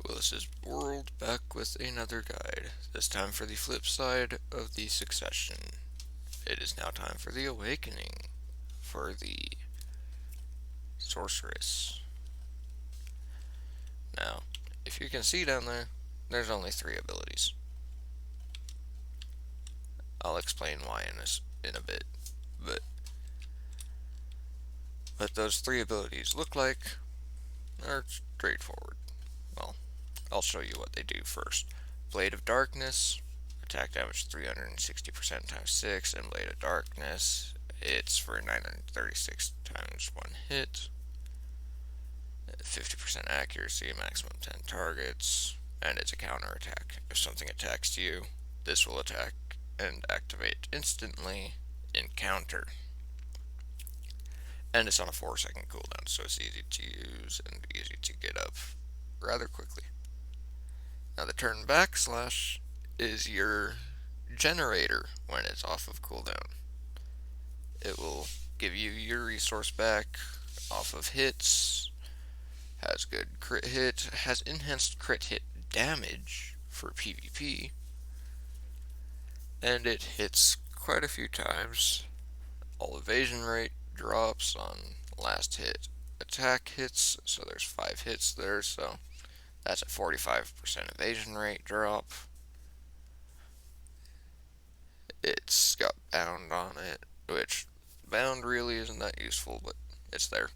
Well, this is World back with another guide, this time for the flip side of the succession. It is now time for the awakening for the sorceress. Now, if you can see down there, there's only 3 abilities. I'll explain why in a bit, but what those 3 abilities look like are straightforward. Well, I'll show you what they do first. Blade of Darkness, attack damage 360% times 6, and Blade of Darkness, it's for 936 times 1 hit, 50% accuracy, maximum 10 targets, and it's a counter attack. If something attacks you, this will attack and activate instantly in counter. And it's on a 4-second cooldown, so it's easy to use and easy to get up rather quickly. Now the turn backslash is your generator when it's off of cooldown. It will give you your resource back off of hits, has good crit hit, has enhanced crit hit damage for PvP, and it hits quite a few times. All evasion rate drops on last hit attack hits, so there's 5 hits there, so that's a 45% evasion rate drop. It's got bound on it, which bound really isn't that useful, but it's there.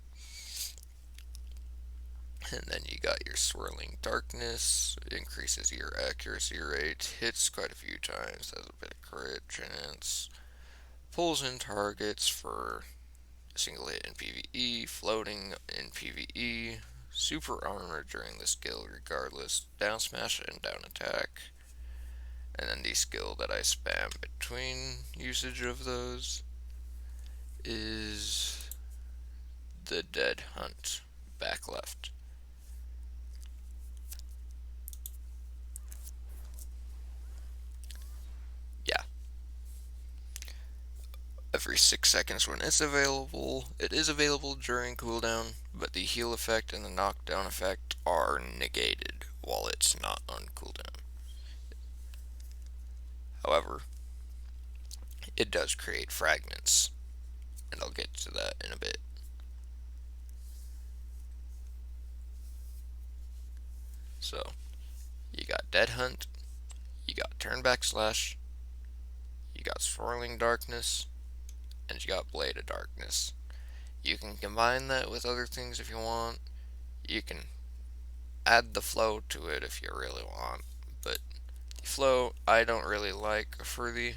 And then you got your swirling darkness, increases your accuracy rate, hits quite a few times, has a bit of crit chance, pulls in targets for a single hit in PvE, floating in PvE, super armor during the skill regardless, down smash and down attack. And then the skill that I spam between usage of those is the Dead Hunt back left. Yeah, every 6 seconds when it's available. It is available during cooldown, but the heal effect and the knockdown effect are negated while it's not on cooldown. However, it does create fragments, and I'll get to that in a bit. So, you got Dead Hunt, you got Turn Backslash, you got Swirling Darkness, and you got Blade of Darkness. You can combine that with other things if you want. You can add the flow to it if you really want, but the flow I don't really like for the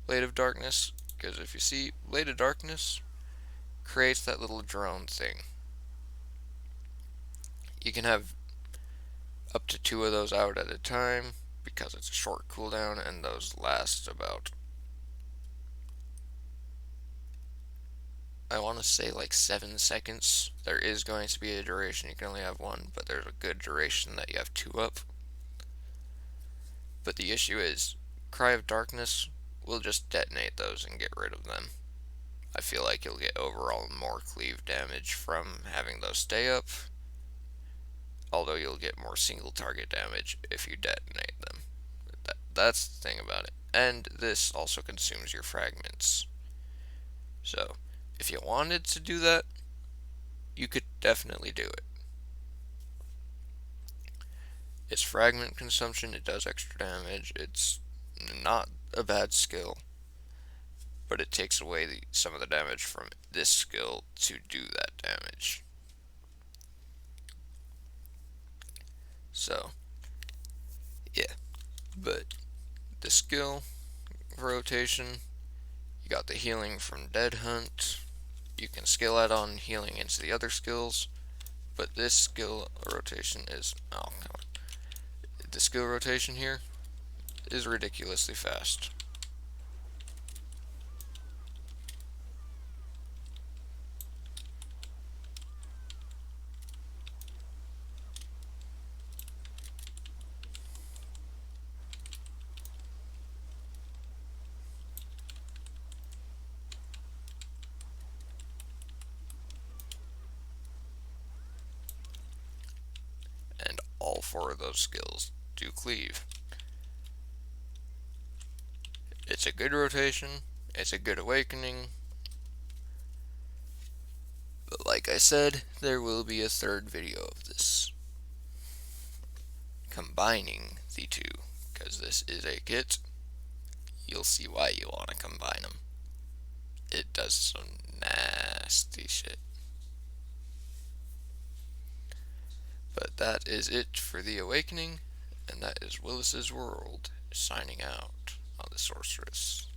Blade of Darkness, because if you see, Blade of Darkness creates that little drone thing. You can have up to 2 of those out at a time because it's a short cooldown, and those last about, I want to say, like 7 seconds. There is going to be a duration you can only have 1, but there's a good duration that you have 2 up. But the issue is, Cry of Darkness will just detonate those and get rid of them. I feel like you'll get overall more cleave damage from having those stay up, although you'll get more single target damage if you detonate them. That's the thing about it. And this also consumes your fragments. So, if you wanted to do that, you could definitely do it. It's fragment consumption, it does extra damage, it's not a bad skill, but it takes away some of the damage from this skill to do that damage. So, yeah, but the skill rotation, you got the healing from Dead Hunt. You can skill add on healing into the other skills, but this skill rotation is, oh, come on. The skill rotation here is ridiculously fast. And all 4 of those skills do cleave. It's a good rotation, it's a good awakening, but like I said, there will be a third video of this, combining the two, because this is a kit. You'll see why you want to combine them. It does some nasty shit. But that is it for the Awakening, and that is Willis's World, signing out on the Sorceress.